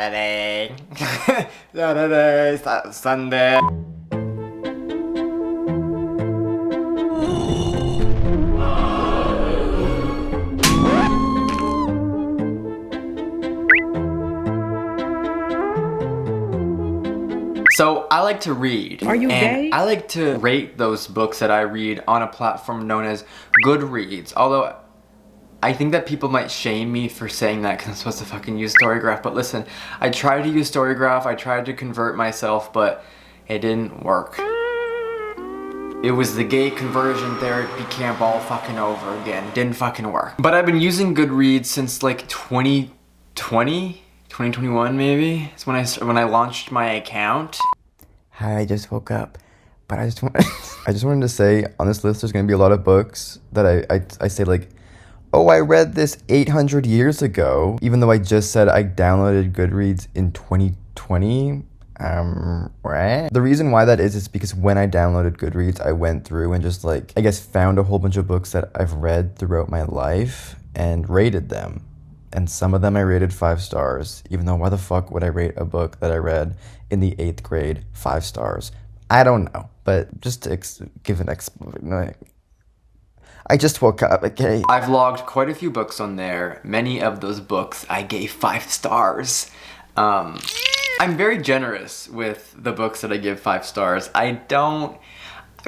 Saturday. Saturday, Sunday. So I like to read. Are you gay? I like to rate those books that I read on a platform known as Goodreads. Although I think that people might shame me for saying that because I'm supposed to fucking use Storygraph. But listen, I tried to use Storygraph. I tried to convert myself, but it didn't work. It was the gay conversion therapy camp all fucking over again. It didn't fucking work. But I've been using Goodreads since like 2021 maybe. It's when I launched my account. Hi, I just woke up, but I just wanted to say on this list there's gonna be a lot of books that I say like, oh, I read this 800 years ago, even though I just said I downloaded Goodreads in 2020. Right? The reason why that is because when I downloaded Goodreads, I went through and just like, I guess found a whole bunch of books that I've read throughout my life and rated them. And some of them I rated 5 stars, even though why the fuck would I rate a book that I read in the 8th grade 5 stars? I don't know, but just to give an explanation. I just woke up, okay? I've logged quite a few books on there. Many of those books I gave 5 stars. I'm very generous with the books that I give 5 stars.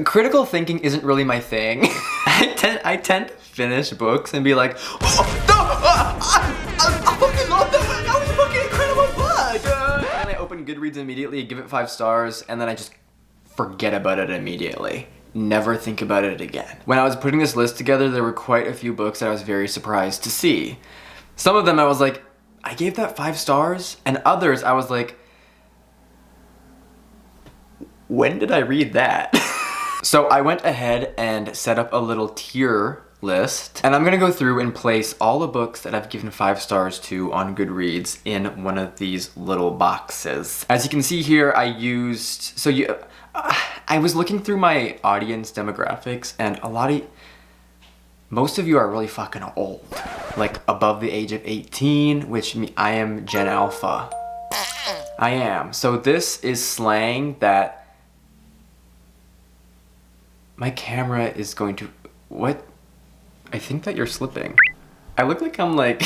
Critical thinking isn't really my thing. I tend to finish books and be like, oh, no, I fucking love that one. That was a fucking incredible book. And I open Goodreads immediately, give it 5 stars, and then I just forget about it immediately. Never think about it again. When I was putting this list together, there were quite a few books that I was very surprised to see. Some of them I was like, I gave that 5 stars, and others I was like, when did I read that? So I went ahead and set up a little tier list, and I'm gonna go through and place all the books that I've given 5 stars to on Goodreads in one of these little boxes. As you can see here, I was looking through my audience demographics, and most of you are really fucking old, like above the age of 18, which I am Gen Alpha. I am. So this is slang that my camera is going to, what? I think that you're slipping. I look like I'm like,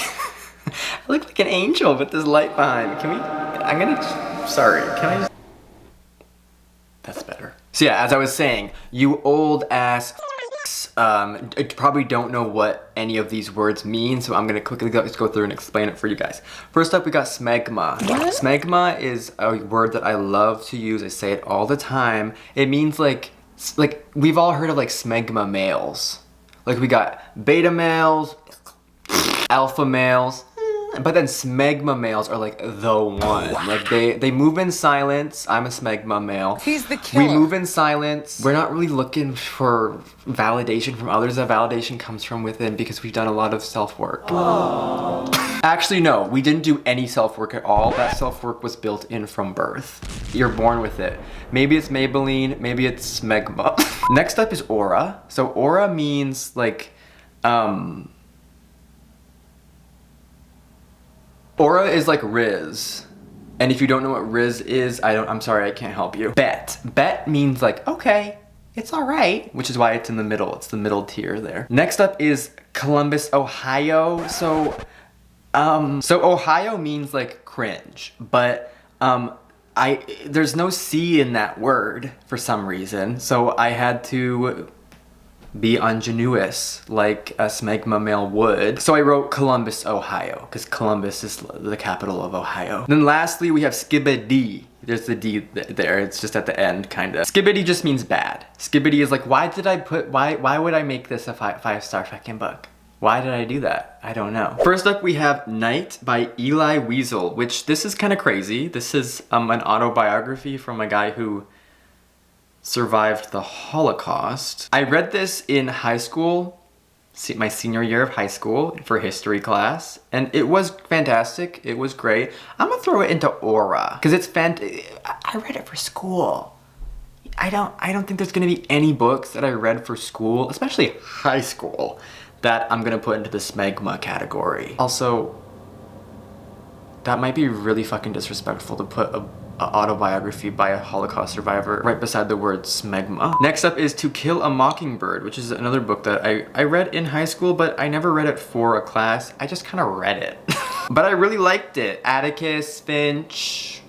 I look like an angel with this light behind me. Sorry, can I just, that's better. So yeah, as I was saying, you old ass probably don't know what any of these words mean, so I'm gonna quickly go through and explain it for you guys. First up, we got smegma. Smegma is a word that I love to use. I say it all the time. It means like we've all heard of like smegma males. Like we got beta males, alpha males, but then smegma males are like the one. Like they move in silence. I'm a smegma male. He's the killer. We move in silence. We're not really looking for validation from others. That validation comes from within because we've done a lot of self-work. Actually, no, we didn't do any self-work at all. That self-work was built in from birth. You're born with it. Maybe it's Maybelline, maybe it's smegma. Next up is aura. So aura means like, aura is like Riz. And if you don't know what Riz is, I'm sorry, I can't help you. Bet. Bet means like, okay, it's all right, which is why it's in the middle. It's the middle tier there. Next up is Columbus, Ohio. So Ohio means like cringe, but there's no C in that word for some reason. So I had to be ingenuous like a smegma male would. So I wrote Columbus, Ohio, because Columbus is the capital of Ohio. Then lastly, we have skibbity. There's the D there, it's just at the end, kinda. Skibbity just means bad. Skibbity is like, why would I make this a 5-star fucking book? Why did I do that? I don't know. First up, we have Night by Eli Wiesel, which this is kind of crazy. This is an autobiography from a guy who survived the Holocaust. I read this in high school, my senior year of high school for history class, and it was fantastic. It was great. I'm gonna throw it into aura because it's I read it for school. I don't think there's gonna be any books that I read for school, especially high school, that I'm gonna put into the smegma category. Also, That might be really fucking disrespectful to put a autobiography by a Holocaust survivor right beside the word smegma. Next up is To Kill a Mockingbird, which is another book that I read in high school, but I never read it for a class. I just kind of read it. But I really liked it. Atticus Finch.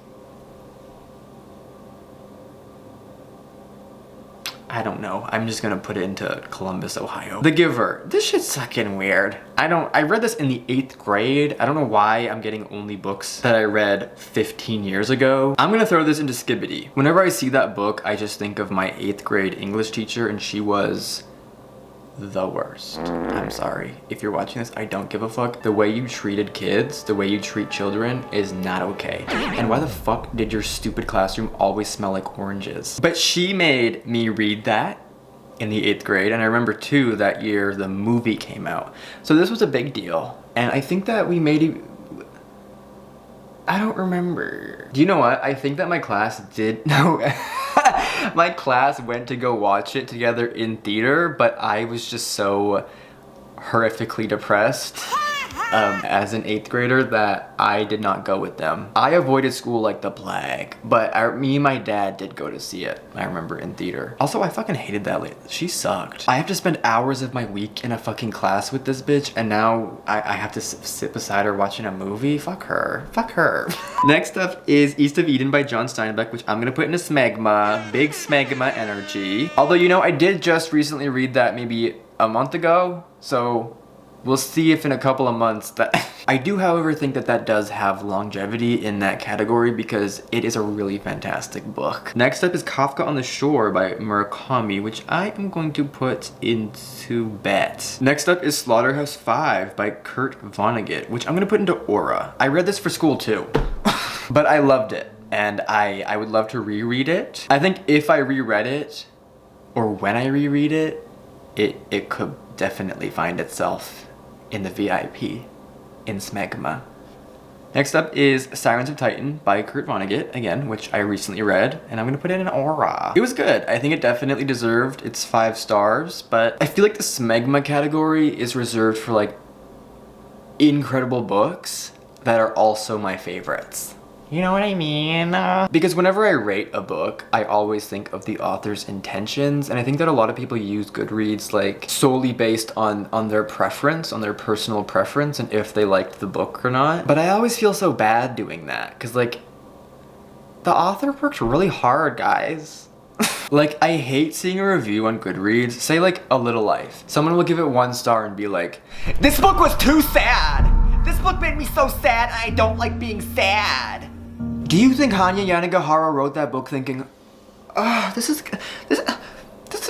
I don't know. I'm just gonna put it into Columbus, Ohio. The Giver. This shit's fucking weird. I read this in the 8th grade. I don't know why I'm getting only books that I read 15 years ago. I'm gonna throw this into Skibbity. Whenever I see that book, I just think of my 8th grade English teacher, and she was the worst. I'm sorry. If you're watching this, I don't give a fuck. The way you treated kids, the way you treat children is not okay. And why the fuck did your stupid classroom always smell like oranges? But she made me read that in the 8th grade. And I remember too, that year the movie came out. So this was a big deal. And I think that we made it, I don't remember. Do you know what? I think that my class did, no. My class went to go watch it together in theater, but I was just so horrifically depressed as an 8th grader that I did not go with them. I avoided school like the plague, but me and my dad did go to see it, I remember, in theater. Also, I fucking hated that lady. She sucked. I have to spend hours of my week in a fucking class with this bitch, and now I have to sit beside her watching a movie? Fuck her. Fuck her. Next up is East of Eden by John Steinbeck, which I'm gonna put into smegma. Big smegma energy. Although, you know, I did just recently read that maybe a month ago, so we'll see if in a couple of months that... I do, however, think that that does have longevity in that category because it is a really fantastic book. Next up is Kafka on the Shore by Murakami, which I am going to put into bet. Next up is Slaughterhouse-Five by Kurt Vonnegut, which I'm going to put into Aura. I read this for school too, but I loved it, and I would love to reread it. I think if I reread it, or when I reread it, it could definitely find itself in the VIP, in smegma. Next up is Sirens of Titan by Kurt Vonnegut, again, which I recently read, and I'm gonna put it in Aura. It was good. I think it definitely deserved its 5 stars, but I feel like the smegma category is reserved for like incredible books that are also my favorites. You know what I mean? Because whenever I rate a book, I always think of the author's intentions, and I think that a lot of people use Goodreads like solely based on their preference, on their personal preference, and if they liked the book or not. But I always feel so bad doing that, because like, the author worked really hard, guys. Like, I hate seeing a review on Goodreads, say like A Little Life. Someone will give it 1 star and be like, "This book was too sad! This book made me so sad, and I don't like being sad." Do you think Hanya Yanagihara wrote that book thinking, oh, this,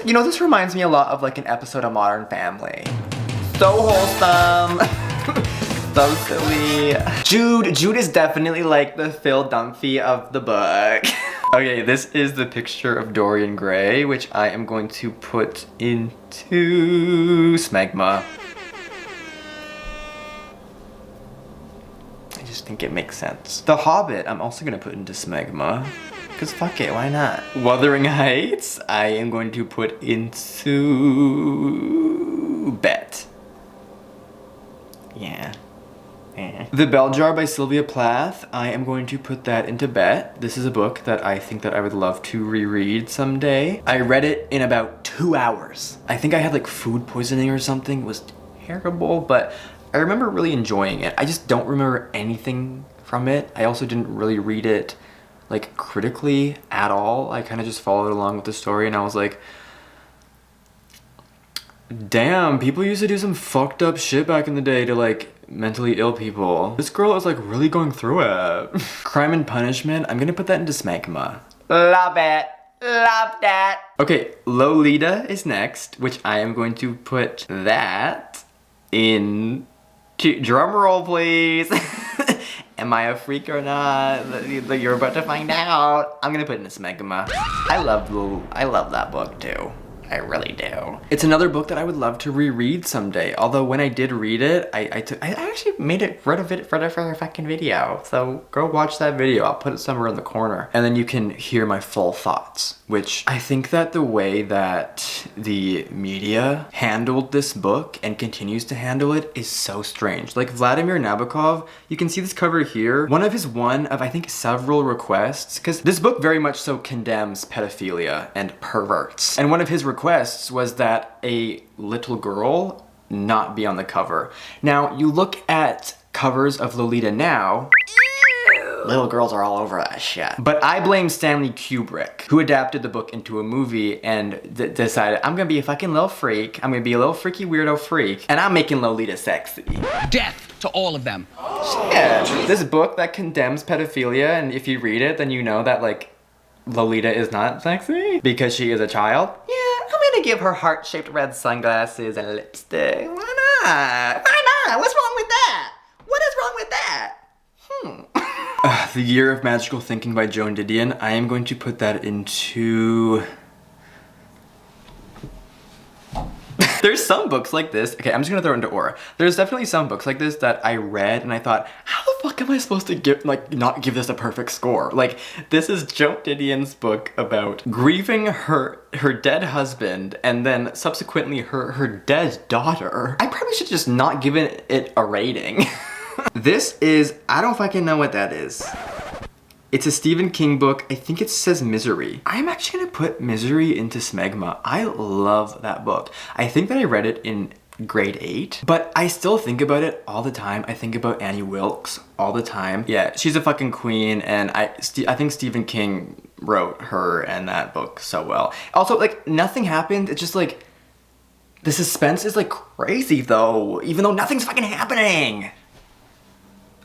you know, this reminds me a lot of like an episode of Modern Family. So wholesome. So silly. Jude is definitely like the Phil Dunphy of the book. Okay, this is the picture of Dorian Gray, which I am going to put into smegma. I just think it makes sense. The Hobbit, I'm also gonna put into smegma. Cause fuck it, why not? Wuthering Heights, I am going to put into bet. Yeah. The Bell Jar by Sylvia Plath, I am going to put that into bet. This is a book that I think that I would love to reread someday. I read it in about 2 hours. I think I had like food poisoning or something. It was terrible, but I remember really enjoying it. I just don't remember anything from it. I also didn't really read it like critically at all. I kind of just followed along with the story, and I was like, damn, people used to do some fucked up shit back in the day to like mentally ill people. This girl is like really going through it. Crime and Punishment, I'm gonna put that into smegma. Love it. Love that. Okay, Lolita is next, which I am going to put that in... Drum roll, please. Am I a freak or not? You're about to find out. I'm gonna put it in smegma. I love that book too. I really do. It's another book that I would love to reread someday. Although when I did read it, I actually made it read of it for a fucking video. So go watch that video. I'll put it somewhere in the corner. And then you can hear my full thoughts, which I think that the way that the media handled this book and continues to handle it is so strange. Like Vladimir Nabokov, you can see this cover here. One of I think several requests, because this book very much so condemns pedophilia and perverts. And one of his requests was that a little girl not be on the cover. Now, you look at covers of Lolita now, little girls are all over that shit. But I blame Stanley Kubrick, who adapted the book into a movie and decided, I'm gonna be a fucking little freak. I'm gonna be a little freaky weirdo freak, and I'm making Lolita sexy. Death to all of them. Yeah, this book that condemns pedophilia, and if you read it, then you know that, like, Lolita is not sexy because she is a child. Yeah, I'm gonna give her heart-shaped red sunglasses and lipstick. Why not? Why not? What's wrong with that? What is wrong with that? The Year of Magical Thinking by Joan Didion. I am going to put that into... There's some books like this. Okay, I'm just gonna throw it into Aura. There's definitely some books like this that I read and I thought, how the fuck am I supposed to not give this a perfect score? Like, this is Joan Didion's book about grieving her dead husband and then subsequently her dead daughter. I probably should just not give it a rating. This is, I don't fucking know what that is. It's a Stephen King book. I think it says Misery. I'm actually gonna put Misery into Smegma. I love that book. I think that I read it in grade 8, but I still think about it all the time. I think about Annie Wilkes all the time. Yeah, she's a fucking queen, and I think Stephen King wrote her and that book so well. Also, like, nothing happened. It's just like, the suspense is like crazy though, even though nothing's fucking happening.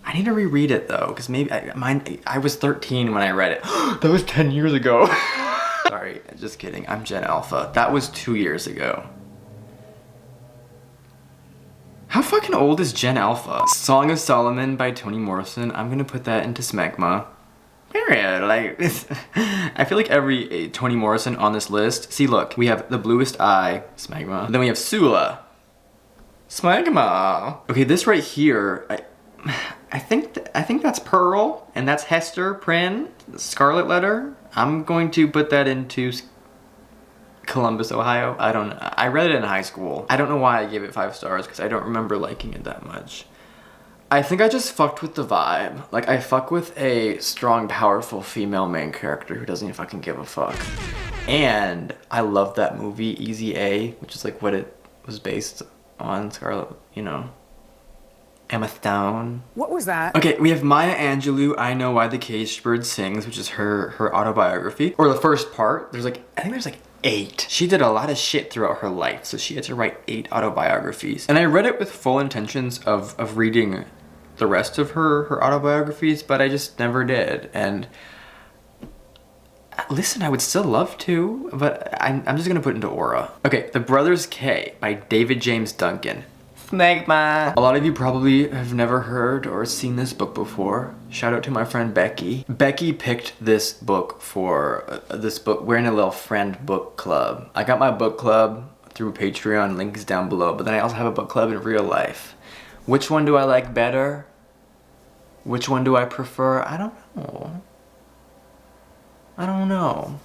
I need to reread it though, because maybe I was 13 when I read it. That was 10 years ago. Sorry, just kidding. I'm Gen Alpha. That was 2 years ago. How fucking old is Gen Alpha? Song of Solomon by Toni Morrison. I'm gonna put that into Smegma. Period. Like, I feel like every Toni Morrison on this list. See, look, we have The Bluest Eye, Smegma. Then we have Sula, Smegma. Okay, this right here, I think that's Pearl, and that's Hester Prynne, Scarlet Letter. I'm going to put that into Columbus, Ohio. I don't know. I read it in high school. I don't know why I gave it 5 stars, because I don't remember liking it that much. I think I just fucked with the vibe. Like, I fuck with a strong, powerful female main character who doesn't even fucking give a fuck. And I love that movie, Easy A, which is like what it was based on, Scarlet, you know. Emma Stone. What was that? Okay, we have Maya Angelou, I Know Why the Caged Bird Sings, which is her autobiography. Or the first part. I think there's like 8. She did a lot of shit throughout her life, so she had to write 8 autobiographies. And I read it with full intentions of reading the rest of her autobiographies, but I just never did. And listen, I would still love to, but I'm just gonna put it into Aura. Okay, The Brothers K by David James Duncan. Smegma. A lot of you probably have never heard or seen this book before. Shout out to my friend Becky. Becky picked this book for we're in a little friend book club. I got my book club through Patreon, links down below, but then I also have a book club in real life. Which one do I like better? Which one do I prefer? I don't know.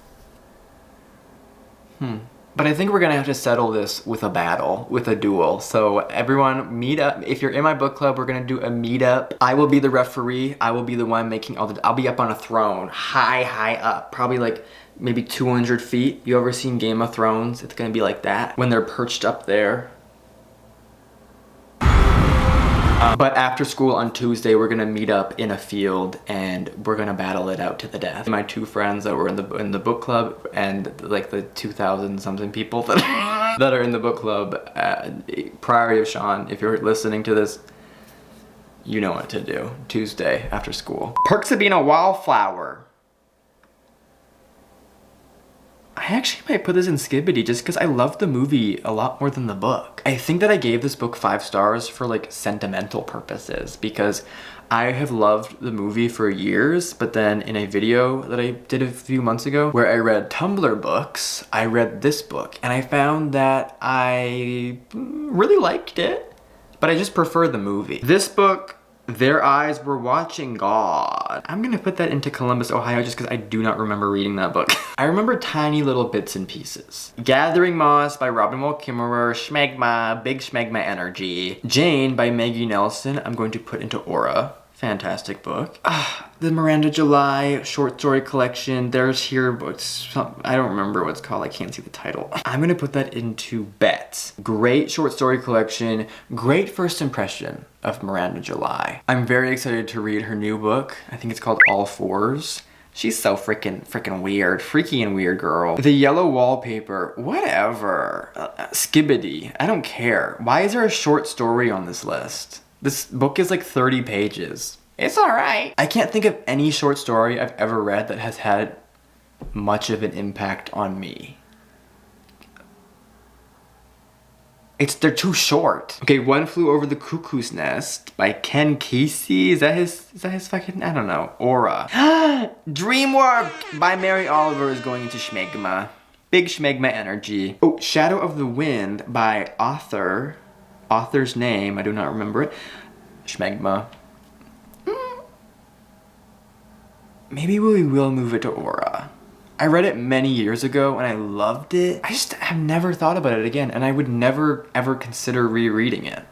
But I think we're gonna have to settle this with a battle, with a duel. So everyone, meet up. If you're in my book club, we're gonna do a meetup. I will be the referee. I will be the one making I'll be up on a throne, high up, probably like maybe 200 feet. You ever seen Game of Thrones? It's gonna be like that when they're perched up there. But after school on Tuesday, we're gonna meet up in a field and we're gonna battle it out to the death. My 2 friends that were in the book club and like the 2,000 something people that that are in the book club, priority of Shawn, if you're listening to this, you know what to do. Tuesday after school. Perks of Being a Wallflower. I I actually might put this in Skibbity just because I love the movie a lot more than the book. I think that I gave this book 5 stars for like sentimental purposes because I have loved the movie for years, but then in a video that I did a few months ago where I read Tumblr books, I read this book and I found that I really liked it, but I just prefer the movie. This book, Their Eyes Were Watching God. I'm gonna put that into Columbus, Ohio just because I do not remember reading that book. I remember tiny little bits and pieces. Gathering Moss by Robin Wall Kimmerer, Schmegma, Big Schmegma Energy. Jane by Maggie Nelson, I'm going to put into Aura. Fantastic book. The Miranda July short story collection. There's here books. I don't remember what it's called. I can't see the title. I'm gonna put that into Bet. Great short story collection. Great first impression of Miranda July. I'm very excited to read her new book. I think it's called All Fours. She's so freaking weird. Freaky and weird girl. The Yellow Wallpaper. Whatever. Skibbity. I don't care. Why is there a short story on this list? This book is like 30 pages. It's alright. I can't think of any short story I've ever read that has had much of an impact on me. They're too short. Okay, One Flew Over the Cuckoo's Nest by Ken Kesey. Is that his fucking, I don't know. Aura. Dreamwarped by Mary Oliver is going into Schmegma. Big Schmegma Energy. Oh, Shadow of the Wind by author's name, I do not remember it. Schmegma. Maybe we will move it to Aura. I read it many years ago and I loved it. I just have never thought about it again and I would never ever consider rereading it.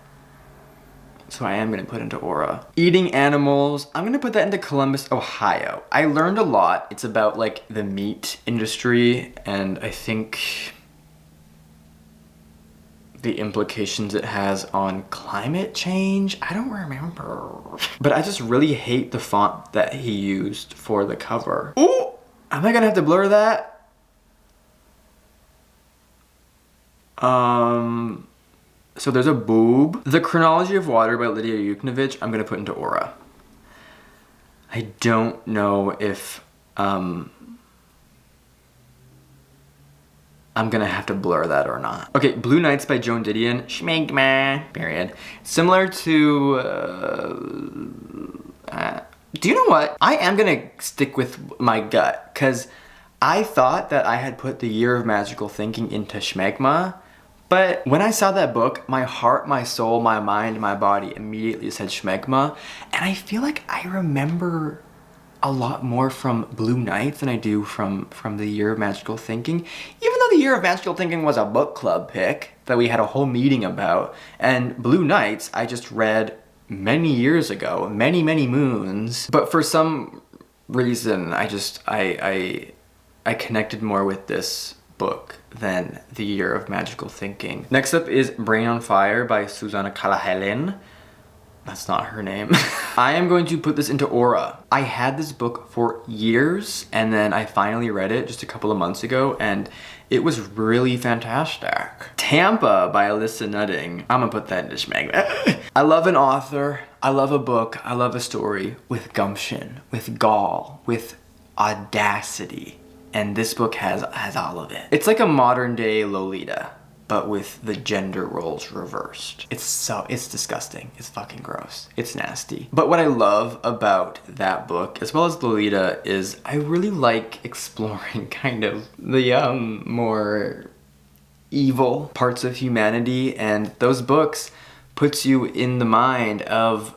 So I am gonna put into Aura. Eating Animals, I'm gonna put that into Columbus, Ohio. I learned a lot. It's about like the meat industry and I think the implications it has on climate change. I don't remember. But I just really hate the font that he used for the cover. Ooh! Am I gonna have to blur that? So there's a boob. The Chronology of Water by Lydia Yuknovich, I'm gonna put into Aura. I don't know if, I'm gonna have to blur that or not. Okay, Blue Nights by Joan Didion. Schmegma. Period. Similar to, do you know what? I am gonna stick with my gut, because I thought that I had put The Year of Magical Thinking into Schmegma, but when I saw that book, my heart, my soul, my mind, my body immediately said Schmegma, and I feel like I remember a lot more from Blue Nights than I do from The Year of Magical Thinking, even though The Year of Magical Thinking was a book club pick that we had a whole meeting about, and Blue Nights I just read many years ago, many moons, but for some reason I connected more with this book than The Year of Magical Thinking. Next up is Brain on Fire by Susanna Callahan. That's not her name. I am going to put this into Aura. I had this book for years and then I finally read it just a couple of months ago and it was really fantastic. Tampa by Alyssa Nutting. I'm gonna put that into Schmegma. I love an author, I love a book, I love a story with gumption, with gall, with audacity. And this book has all of it. It's like a modern day Lolita, but with the gender roles reversed. It's disgusting. It's fucking gross. It's nasty. But what I love about that book, as well as Lolita, is I really like exploring kind of the more evil parts of humanity, and those books puts you in the mind of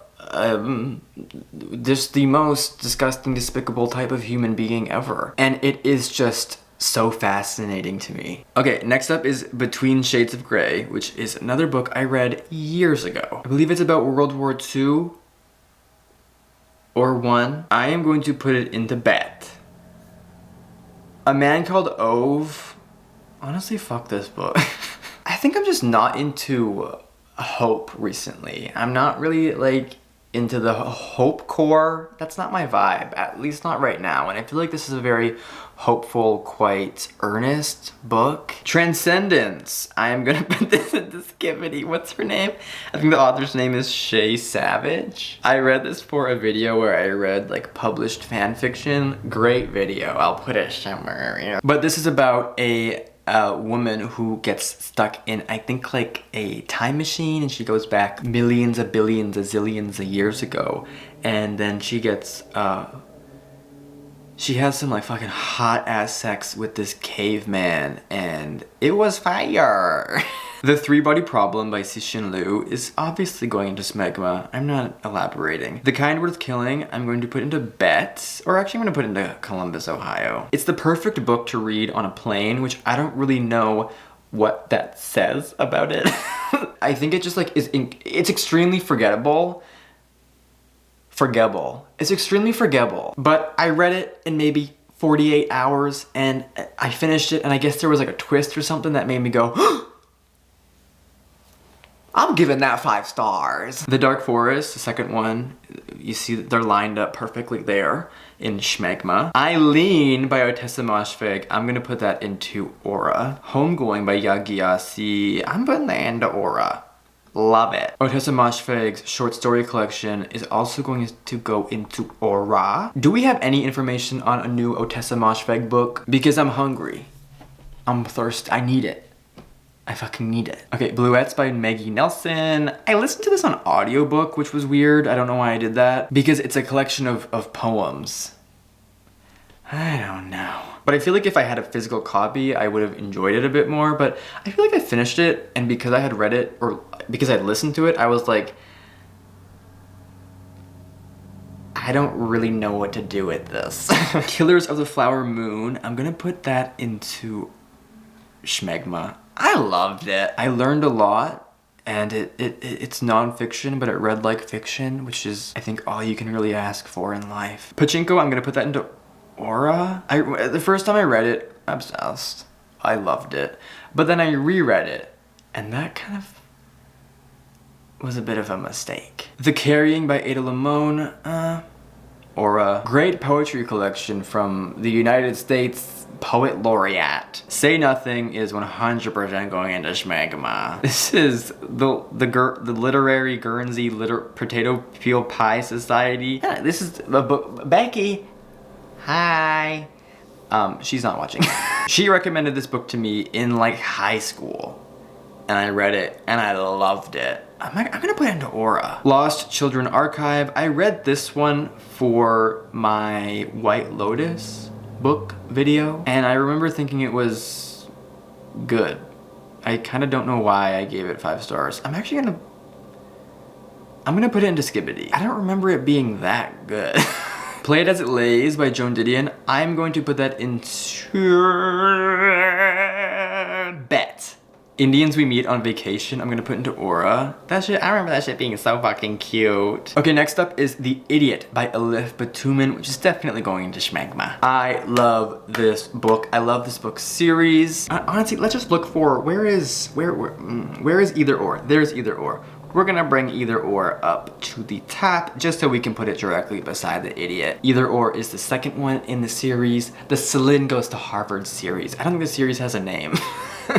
just the most disgusting, despicable type of human being ever. And it is just so fascinating to me. Okay, next up is Between Shades of Grey, which is another book I read years ago. I believe it's about World War II or one. I am going to put it into Bet. A Man Called Ove. Honestly, fuck this book. I think I'm just not into hope recently. I'm not really like into the hope core. That's not my vibe, at least not right now. And I feel like this is a very hopeful, quite earnest book. Transcendence. I am gonna put this into Skibbity. What's her name? I think the author's name is Shay Savage. I read this for a video where I read like published fan fiction. Great video. I'll put it somewhere. But this is about a woman who gets stuck in, I think, like a time machine, and she goes back millions of billions of zillions of years ago, and then she gets she has some like fucking hot ass sex with this caveman, and it was fire. The Three-Body Problem by Cixin Liu is obviously going into smegma. I'm not elaborating. The Kind Worth Killing, I'm going to put into Bet, or actually I'm going to put into Columbus, Ohio. It's the perfect book to read on a plane, which I don't really know what that says about it. I think it just like it's extremely forgettable. It's extremely forgettable. But I read it in maybe 48 hours, and I finished it, and I guess there was like a twist or something that made me go, I'm giving that 5 stars. The Dark Forest, the second one, you see that they're lined up perfectly there in Schmegma. Eileen by Ottessa Moshfegh, I'm gonna put that into Aura. Homegoing by Yagyasi, I'm putting that into Aura. Love it. Ottessa Moshfegh's short story collection is also going to go into Aura. Do we have any information on a new Ottessa Moshfegh book? Because I'm hungry. I'm thirsty. I need it. I fucking need it. Okay, Bluettes by Maggie Nelson. I listened to this on audiobook, which was weird. I don't know why I did that. Because it's a collection of poems. I don't know. But I feel like if I had a physical copy, I would have enjoyed it a bit more. But I feel like I finished it, and because I had read it, or because I listened to it, I was like, I don't really know what to do with this. Killers of the Flower Moon. I'm gonna put that into Schmegma. I loved it. I learned a lot, and it's nonfiction, but it read like fiction, which is, I think, all you can really ask for in life. Pachinko, I'm gonna put that into Aura. The first time I read it, obsessed. I loved it. But then I reread it, and that kind of was a bit of a mistake. The Carrying by Ada Limon, Aura. Great poetry collection from the United States Poet Laureate. Say Nothing is 100% going into Schmegma. This is the Literary Guernsey Potato Peel Pie Society. Yeah, this is a book. Becky, hi. She's not watching. She recommended this book to me in like high school, and I read it, and I loved it. I'm gonna put it into Aura. Lost Children Archive. I read this one for my White Lotus book video, and I remember thinking it was good. I kind of don't know why I gave it 5 stars. I'm gonna put it into Skibbity. I don't remember it being that good. Play It As It Lays by Joan Didion. I'm going to put that into Bet. Indians We Meet on Vacation, I'm gonna put into Aura. That shit, I remember that shit being so fucking cute. Okay, next up is The Idiot by Elif Batuman, which is definitely going into Schmegma. I love this book. I love this book series. Honestly, let's just look for, where is Either Or? There's Either Or. We're gonna bring Either Or up to the top just so we can put it directly beside The Idiot. Either Or is the second one in the series, the Celine Goes to Harvard series. I don't think the series has a name.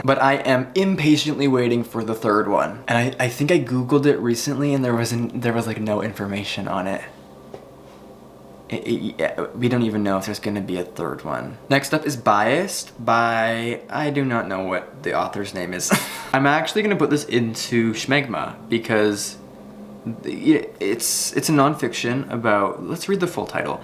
But I am impatiently waiting for the third one. And I think I googled it recently, and there was like no information on it. We don't even know if there's gonna be a third one. Next up is Biased by, I do not know what the author's name is. I'm actually gonna put this into Schmegma because it's a nonfiction about, let's read the full title.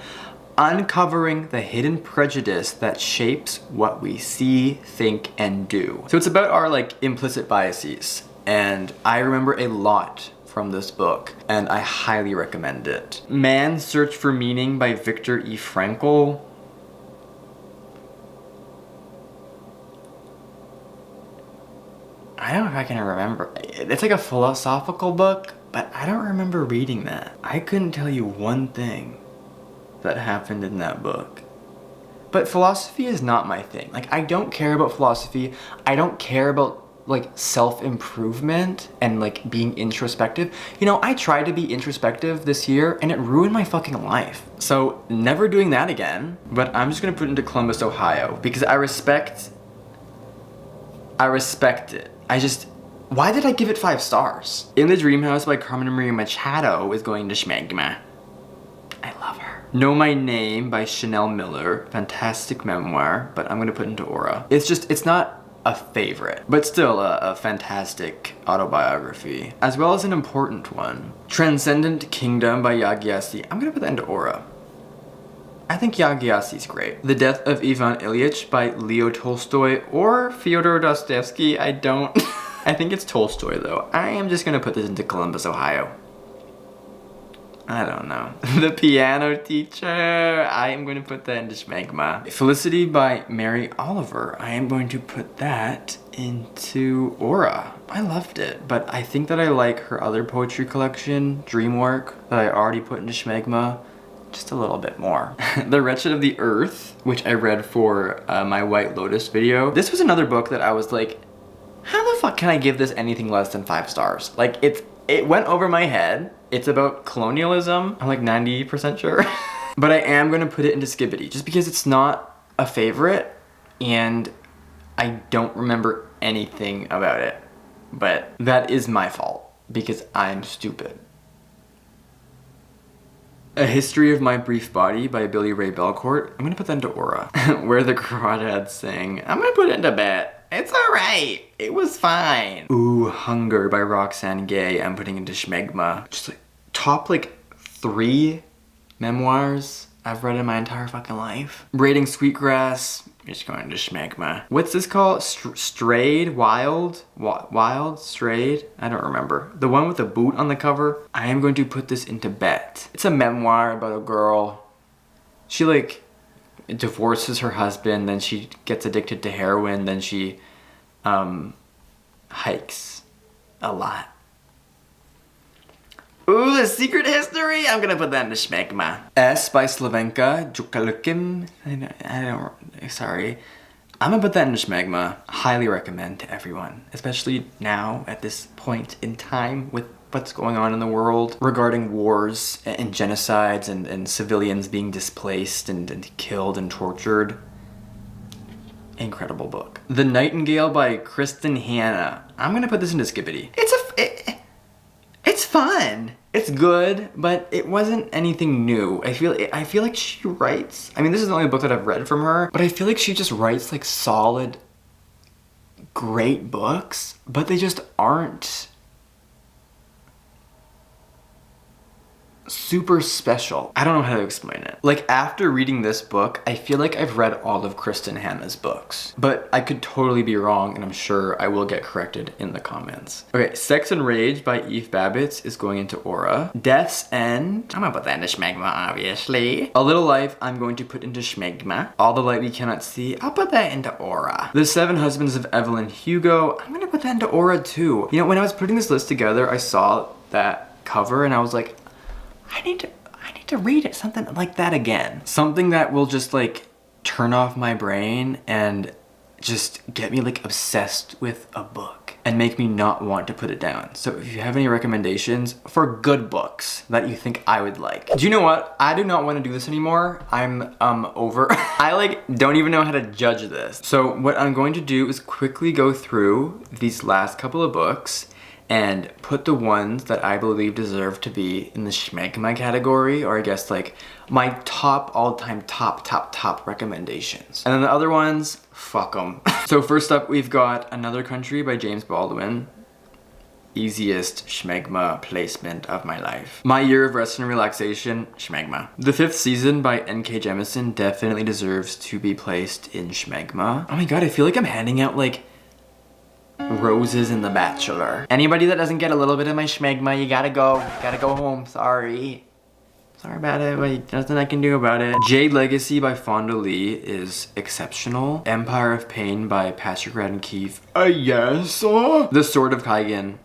Uncovering the hidden prejudice that shapes what we see, think, and do. So it's about our like implicit biases, and I remember a lot from this book, and I highly recommend it. Man's Search for Meaning by Viktor E. Frankl. I don't know if I can remember. It's like a philosophical book, but I don't remember reading that. I couldn't tell you one thing that happened in that book. But philosophy is not my thing. Like, I don't care about philosophy. I don't care about like self-improvement and like being introspective. You know, I tried to be introspective this year and it ruined my fucking life. So never doing that again. But I'm just gonna put it into Columbus, Ohio because I respect it. Why did I give it 5 stars? In the Dream House by Carmen Maria Machado is going to schmegma. I love her. Know My Name by Chanel Miller. Fantastic memoir, but I'm gonna put into Aura. It's not a favorite, but still a fantastic autobiography, as well as an important one. Transcendent Kingdom by Yagyasi. I'm gonna put that into Aura. I think Yagyasi's great. The Death of Ivan Ilyich by Leo Tolstoy or Fyodor Dostoevsky. I don't... I think it's Tolstoy though. I am just gonna put this into Columbus, Ohio. I don't know. The Piano Teacher. I am going to put that into schmegma. Felicity by Mary Oliver. I am going to put that into Aura. I loved it, but I think that I like her other poetry collection, Dreamwork, that I already put into schmegma, just a little bit more. The Wretched of the Earth, which I read for my White Lotus video. This was another book that I was like, how the fuck can I give this anything less than 5 stars? Like, it went over my head. It's about colonialism. I'm like 90% sure. But I am gonna put it into Skibbity just because it's not a favorite and I don't remember anything about it. But that is my fault because I'm stupid. A History of My Brief Body by Billy Ray Belcourt. I'm gonna put that into Aura. Where the Crawdads Sing. I'm gonna put it into Bet. It's alright. It was fine. Ooh, Hunger by Roxane Gay. I'm putting into schmegma. Just like top like 3 memoirs I've read in my entire fucking life. Braiding Sweetgrass. Just going to schmegma. What's this called? Strayed? Wild? Wild? Strayed? I don't remember. The one with the boot on the cover. I am going to put this into Bet. It's a memoir about a girl. She like divorces her husband, then she gets addicted to heroin, then she hikes a lot. Ooh, The Secret History! I'm gonna put that into schmegma. S by Slavenka Jukalukim. Sorry. I'm gonna put that into schmegma. Highly recommend to everyone, especially now at this point in time with what's going on in the world regarding wars and genocides and civilians being displaced and killed and tortured. Incredible book. The Nightingale by Kristen Hanna. I'm gonna put this into Skibbity. It's fun. It's good, but it wasn't anything new. I feel like she writes, I mean, this is the only book that I've read from her, but I feel like she just writes like solid, great books, but they just aren't super special. I don't know how to explain it. Like after reading this book, I feel like I've read all of Kristen Hanna's books, but I could totally be wrong and I'm sure I will get corrected in the comments. Okay, Sex and Rage by Eve Babbitt is going into Aura. Death's End, I'm gonna put that into schmegma, obviously. A Little Life, I'm going to put into schmegma. All the Light We Cannot See, I'll put that into Aura. The Seven Husbands of Evelyn Hugo, I'm gonna put that into Aura too. You know, when I was putting this list together, I saw that cover and I was like, I need to read it, something like that again. Something that will just like turn off my brain and just get me like obsessed with a book and make me not want to put it down. So if you have any recommendations for good books that you think I would like. Do you know what? I do not want to do this anymore. I'm over. I like don't even know how to judge this. So what I'm going to do is quickly go through these last couple of books and put the ones that I believe deserve to be in the schmegma category, or I guess like my top all-time top recommendations. And then the other ones, fuck them. So first up, we've got Another Country by James Baldwin. Easiest schmegma placement of my life. My Year of Rest and Relaxation, schmegma. The Fifth Season by N.K. Jemisin definitely deserves to be placed in schmegma. Oh my god, I feel like I'm handing out like roses in The Bachelor. Anybody that doesn't get a little bit of my schmegma, you gotta go home, sorry. Sorry about it, but nothing I can do about it. Jade Legacy by Fonda Lee is exceptional. Empire of Pain by Patrick Radden Keefe. Yes. The Sword of Kaigen.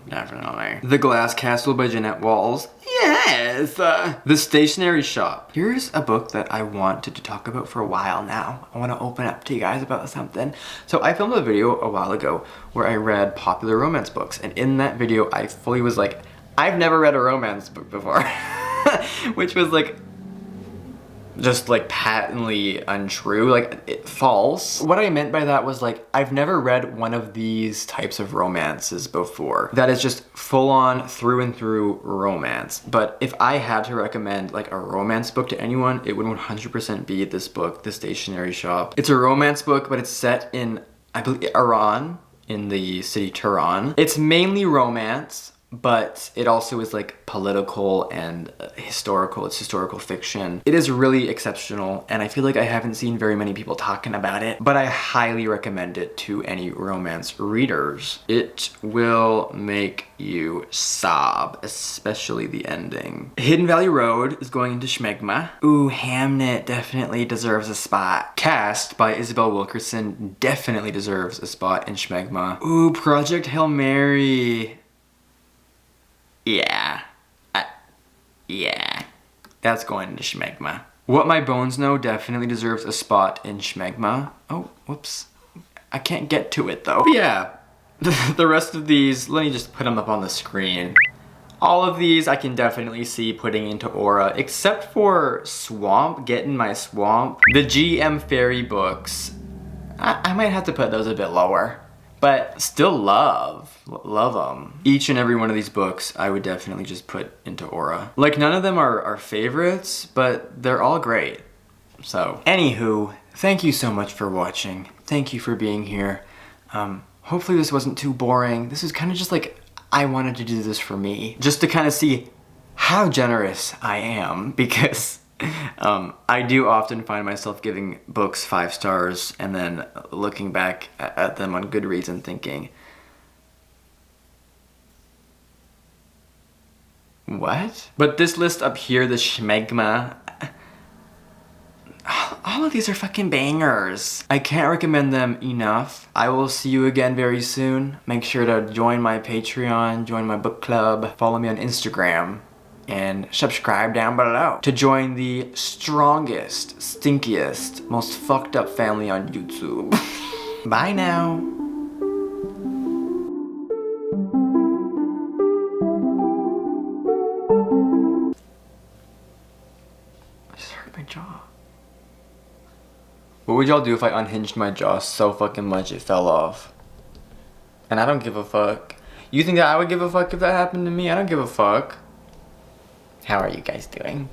Definitely. The Glass Castle by Jeanette Walls. Yes. The Stationery Shop. Here's a book that I wanted to talk about for a while now. I want to open up to you guys about something. So I filmed a video a while ago where I read popular romance books. And in that video, I fully was like, I've never read a romance book before. Which was like just like patently untrue, like false. What I meant by that was like, I've never read one of these types of romances before that is just full on through and through romance. But if I had to recommend like a romance book to anyone, it would 100% be this book, The Stationery Shop. It's a romance book, but it's set in, I believe, Iran, in the city Tehran. It's mainly romance, but it also is like political and historical. It's historical fiction. It is really exceptional, and I feel like I haven't seen very many people talking about it, but I highly recommend it to any romance readers. It will make you sob, especially the ending. Hidden Valley Road is going into Schmegma. Ooh, Hamnet definitely deserves a spot. Cast by Isabel Wilkerson definitely deserves a spot in Schmegma. Ooh, Project Hail Mary. Yeah. Yeah. That's going into Schmegma. What My Bones Know definitely deserves a spot in Schmegma. Oh, whoops. I can't get to it though. But yeah, the rest of these, let me just put them up on the screen. All of these I can definitely see putting into Aura, except for Swamp, Get in My Swamp. The GM Fairy books, I might have to put those a bit lower. But still love them. Each and every one of these books I would definitely just put into Aura. Like, none of them are favorites, but they're all great. So, anywho, thank you so much for watching. Thank you for being here. Hopefully this wasn't too boring. This is kind of just like, I wanted to do this for me. Just to kind of see how generous I am, because I do often find myself giving books 5 stars and then looking back at them on Goodreads and thinking, what? But this list up here, the Schmegma, all of these are fucking bangers. I can't recommend them enough. I will see you again very soon. Make sure to join my Patreon, join my book club, follow me on Instagram, and subscribe down below to join the strongest, stinkiest, most fucked up family on YouTube. Bye now. I just hurt my jaw. What would y'all do if I unhinged my jaw so fucking much it fell off? And I don't give a fuck. You think that I would give a fuck if that happened to me? I don't give a fuck. How are you guys doing?